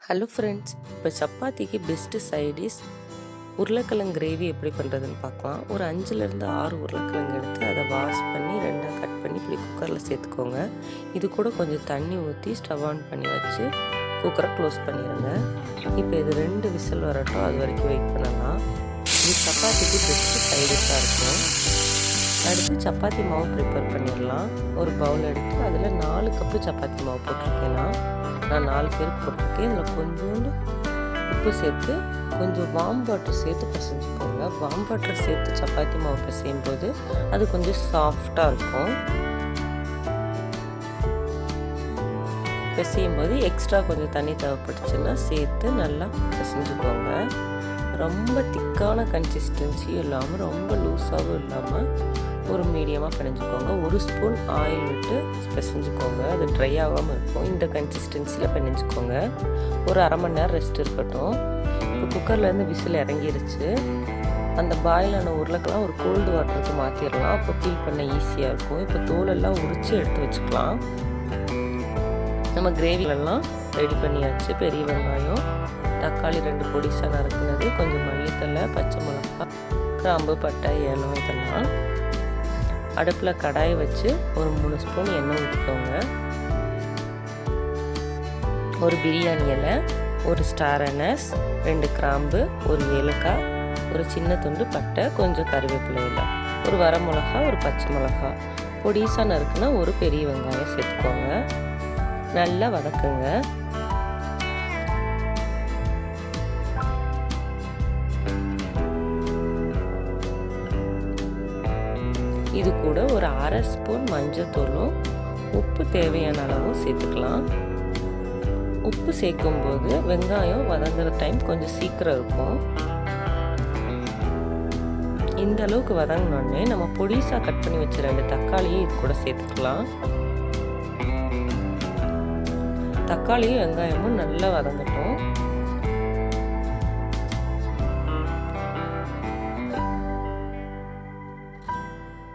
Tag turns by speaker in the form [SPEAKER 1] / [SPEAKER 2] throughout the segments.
[SPEAKER 1] Hello friends, இப்போ சப்பாத்திக்கு best side dish உருளைக்கிழங்கு கிரேவி எப்படி பண்ணுறதுன்னு பார்க்கலாம். ஒரு 5லேருந்து 6 உருளைக்கிழங்கு எடுத்து அதை வாஷ் பண்ணி 2ஆக கட் பண்ணி இப்படி குக்கரில் சேர்த்துக்கோங்க. இது கூட கொஞ்சம் தண்ணி ஊற்றி ஸ்டவ் ஆன் பண்ணி வச்சு குக்கரை க்ளோஸ் பண்ணிடுங்க. இப்போ இது 2 விசில் வரட்டும், அது வரைக்கும் வெயிட் பண்ணலாம். இது சப்பாத்திக்கு பெஸ்ட்டு சைடிஷாக இருக்கும். அடுத்து சப்பாத்தி மாவு ப்ரிப்பேர் பண்ணிடலாம். ஒரு பவுல் எடுத்து அதில் 4 கப்பு சப்பாத்தி மாவு போட்டிருக்கேன்னா, நான் 4 பேருக்கு போட்டிருக்கேன். இதில் கொஞ்சோண்டு உப்பு சேர்த்து கொஞ்சம் வார்ம் வாட்டர் சேர்த்து பிசைஞ்சுக்கோங்க. வார்ம் வாட்டர் சேர்த்து சப்பாத்தி மாவு பிசையும் போது அது கொஞ்சம் சாஃப்டாக இருக்கும். பிசையும் போது எக்ஸ்ட்ரா கொஞ்சம் தண்ணி தேவைப்பட்டுச்சுன்னா சேர்த்து நல்லா பிசைஞ்சுக்கோங்க. ரொம்ப திக்கான கன்சிஸ்டன்சியும் இல்லாமல் ரொம்ப லூஸாகவும் இல்லாமல் ஒரு மீடியமாக பிணைஞ்சிக்கோங்க. 1 ஸ்பூன் ஆயில் விட்டு பிசைஞ்சுக்கோங்க. அது ட்ரை ஆகாமல் இருக்கும். இந்த கன்சிஸ்டன்சியில் பிணைஞ்சிக்கோங்க. ஒரு அரை மணி நேரம் ரெஸ்ட் இருக்கட்டும். இப்போ குக்கர்லேருந்து விசில் இறங்கிருச்சு. அந்த பாயிலான உருளைக்கெல்லாம் ஒரு கோல்டு வாட்டருக்கு மாற்றிடலாம். அப்போ பீல் பண்ண ஈஸியாக இருக்கும். இப்போ தோலெல்லாம் உரித்து எடுத்து வச்சுக்கலாம். நம்ம கிரேவிலெல்லாம் ரெடி பண்ணியாச்சு. பெரிய வெங்காயம், தக்காளி 2 பொடிசாக நறுக்குனது, கொஞ்சம் மல்லித்தலை, பச்சை மிளகாய், கிராம்பு, பட்டை, ஏலம் இதெல்லாம். அடுப்பில் கடாயை வச்சு ஒரு 3 ஸ்பூன் எண்ணெய் ஊற்றிக்கோங்க. ஒரு பிரியாணி இலை, ஒரு ஸ்டார் அனஸ், 2 கிராம்பு, ஒரு ஏலக்காய், ஒரு சின்ன துண்டு பட்டை, கொஞ்சம் கறிவேப்பிலை இலை, ஒரு வரமிளகா, ஒரு பச்சை மிளகா, பொடிசாக நறுக்குனா ஒரு பெரிய வெங்காயம் சேர்த்துக்கோங்க. நல்லா வதக்குங்க. இது கூட ஒரு அரை ஸ்பூன் மஞ்சத்தூளும் உப்பு தேவையான அளவும் சேர்த்துக்கலாம். உப்பு சேர்க்கும் போது வெங்காயம் வதங்குற டைம் கொஞ்சம் சீக்கிரம் இருக்கும். இந்த அளவுக்கு வதங்கினோடனே நம்ம பொடிசாக கட் பண்ணி வச்ச 2 தக்காளியை இது கூட சேர்த்துக்கலாம். தக்காளியும் வெங்காயமும் நல்லா வதங்கட்டும்.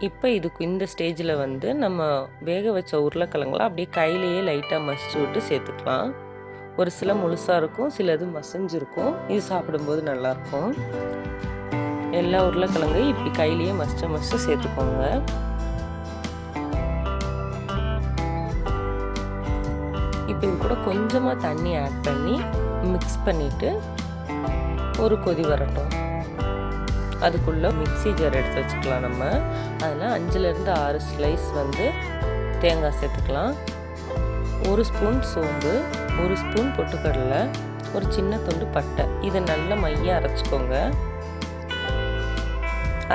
[SPEAKER 1] இப்போ இதுக்கு இந்த ஸ்டேஜில் நம்ம வேக வச்ச உருளைக்கிழங்குலாம் அப்படியே கையிலேயே லைட்டாக மசிச்சு விட்டு சேர்த்துக்கலாம். ஒரு சில முழுசாக இருக்கும், சிலது மசிஞ்சிருக்கும். இது சாப்பிடும்போது நல்லாயிருக்கும். எல்லா உருளைக்கிழங்கையும் இப்படி கையிலேயே மசிச்சு சேர்த்துக்கோங்க. இப்போ இது கூட கொஞ்சமாக தண்ணி ஆட் பண்ணி மிக்ஸ் பண்ணிவிட்டு ஒரு கொதி வரட்டும். அதுக்குள்ளே மிக்ஸி ஜார் எடுத்து வச்சுக்கலாம். நம்ம அதில் 5லேருந்து 6 ஸ்லைஸ் தேங்காய் சேர்த்துக்கலாம். 1 ஸ்பூன் சோம்பு, 1 ஸ்பூன் பொட்டுக்கடலை, ஒரு சின்ன துண்டு பட்டை. இதை நல்லா மையாக அரைச்சிக்கோங்க.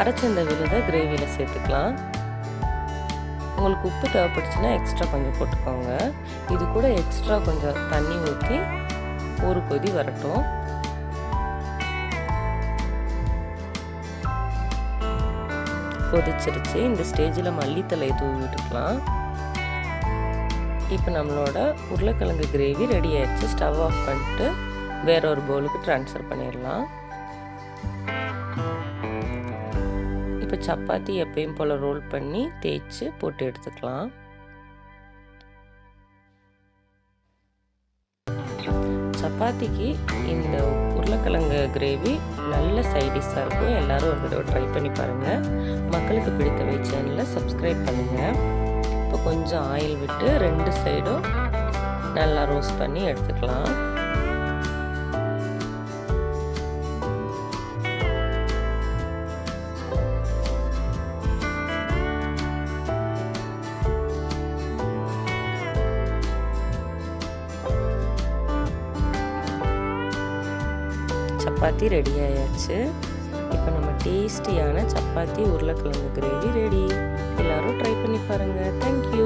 [SPEAKER 1] அரைச்ச இந்த விழுதை கிரேவியில் சேர்த்துக்கலாம். உங்களுக்கு உப்பு தேவைப்பட்டுச்சுன்னா எக்ஸ்ட்ரா கொஞ்சம் போட்டுக்கோங்க. இது கூட எக்ஸ்ட்ரா கொஞ்சம் தண்ணி ஊற்றி ஒரு கொதி வரட்டும். கொதிச்சிருச்சு. இந்த ஸ்டேஜில் மல்லித்தலை தூவி விட்டுக்கலாம். இப்போ நம்மளோட உருளைக்கிழங்கு கிரேவி ரெடி ஆயிடுச்சு. ஸ்டவ் ஆஃப் பண்ணிட்டு வேற ஒரு பவுலுக்கு ட்ரான்ஸ்ஃபர் பண்ணிடலாம். இப்போ சப்பாத்தி எப்பயும் போல் ரோல் பண்ணி தேய்ச்சி போட்டு எடுத்துக்கலாம். சப்பாத்திக்கு இந்த உருளைக்கிழங்கு கிரேவி நல்ல சைடிஷாக இருக்கும். எல்லோரும் ஒரு தடவை ட்ரை பண்ணி பாருங்கள். மக்களுக்கு பிடித்தவை சேனலை சப்ஸ்கிரைப் பண்ணுங்கள். இப்போ கொஞ்சம் ஆயில் விட்டு 2 சைடும் நல்லா ரோஸ்ட் பண்ணி எடுத்துக்கலாம். சப்பாத்தி ரெடி ஆயாச்சு. இப்போ நம்ம டேஸ்டியான சப்பாத்தி உருளைக்கிழங்கு கிரேவி ரெடி. எல்லாரும் ட்ரை பண்ணி பாருங்கள். தேங்க்யூ.